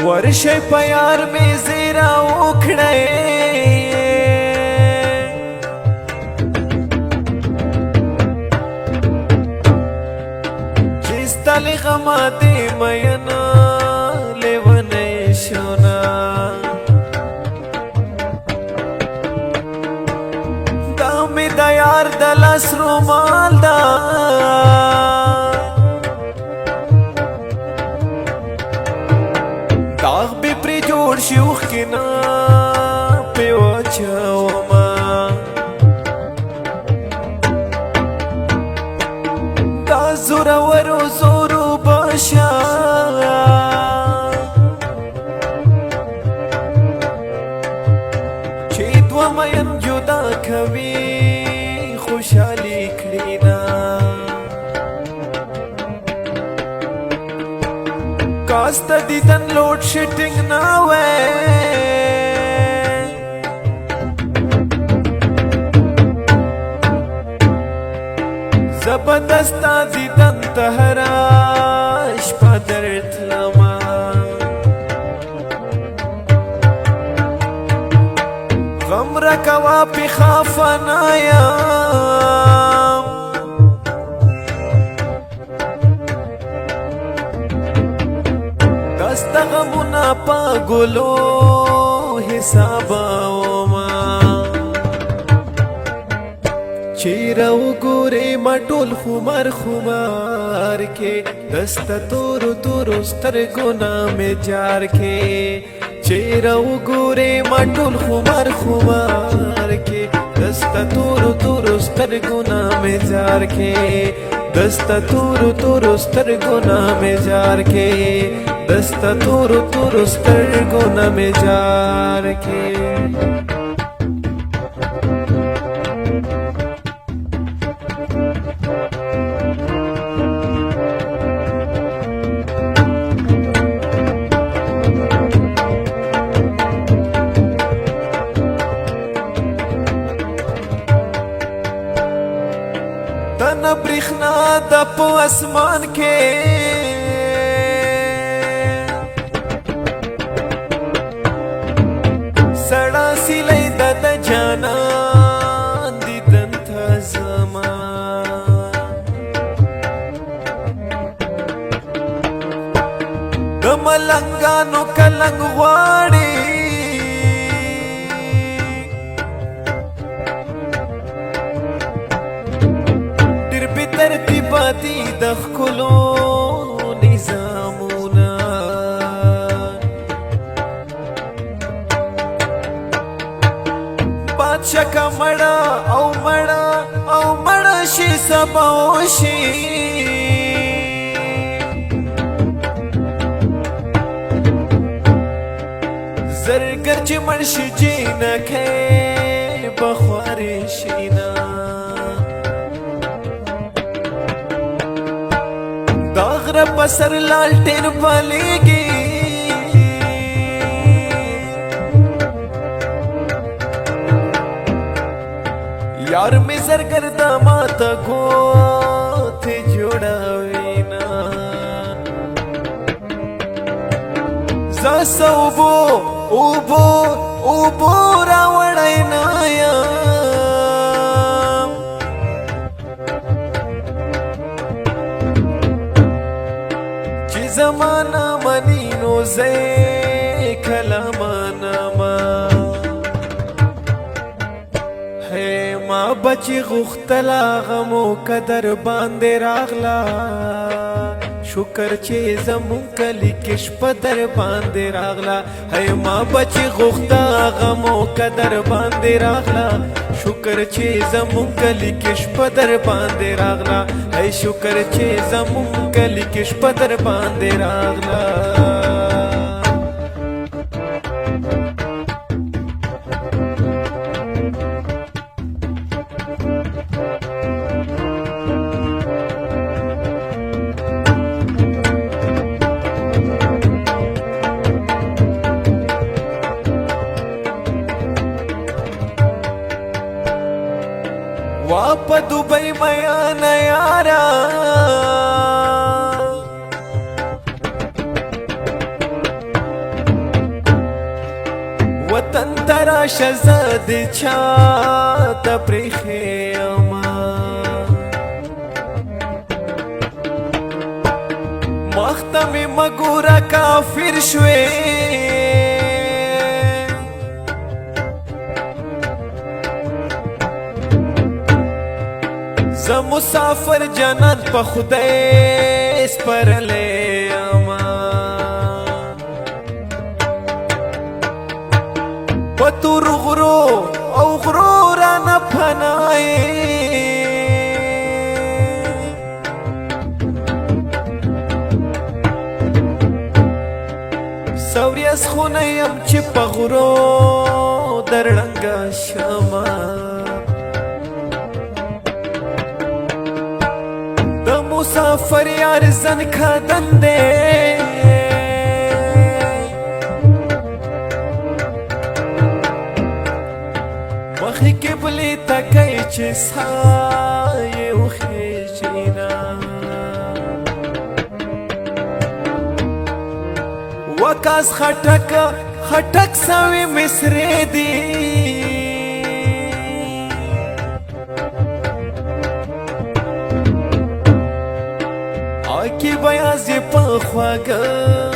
ورشي په یار مې زیرا وکړی چې ستا له غمه دې میینه لیونی شونه دا مې د یار د لاس رومال ده داغ بی پری جوړ شي اوښکې نه پې واچومه دا زورورو زورو بشه چې دوه مین جدا کوي خوشحالي کړي نه کاست دیدن لوڈ شیٹنگ نہ ہوئے زبردستا دیدن تهراش پدرت لما غم رکوا پی خافنایم دستا غمونا پا گلو حساباوما چیرو گوری مٹول خمار خمار کے دستا تورو تورو سترگونا میں جار کے چیرو گوری مٹول خمار خمار کے دستا تورو تورو سترگونا میں جار کے دستا تورو تورو سترگونا میں جار کے دستا تورو تورو سترگونا میں جار کے تن برخنا دا پو اسمان کے سڑا سیلی دا دا جانان دیدن تا زمان دا ملنگانو کلنگ غواڑی ډېر بې ترتیباتي د ښکلو نظامونه بادشاه که مړه او مړه او مړه شي سبا وشي زرګر چې مړ شي جینکۍ به خوارې شي نه دا غره په سر لالټین بلیږي یار مې زرګرده ماته ګوتې جوړوي نه زه څه اوبو راوړی نه یم چې زمانه مني نو زه کله منمه ما بچی غختلا غمو قدر باندې راغلا شکر چې زمون کلی کش پدر باندې راغلا هی ما بچی غختا غمو قدر باندې راغلا شکر چې زمون کلی کش پدر باندې راغلا هی شکر چې زمون کلی کش پدر باندې راغلا واپ دبئی میان یارا ترا شزد چاته پریخیما مختم مګوره کافر شوې ز مسافر جنت په خدای سپرلی اما په تور غرو او غرو رانه پناه سوریس خونه یم چې په غرو درړنګه شمه د مسافر یار زن کدن دی مخې قبلې ته کوي چې ساه یې وخېژینا وکاس خټک سوي مصرې دي کی بیازی پا خواگا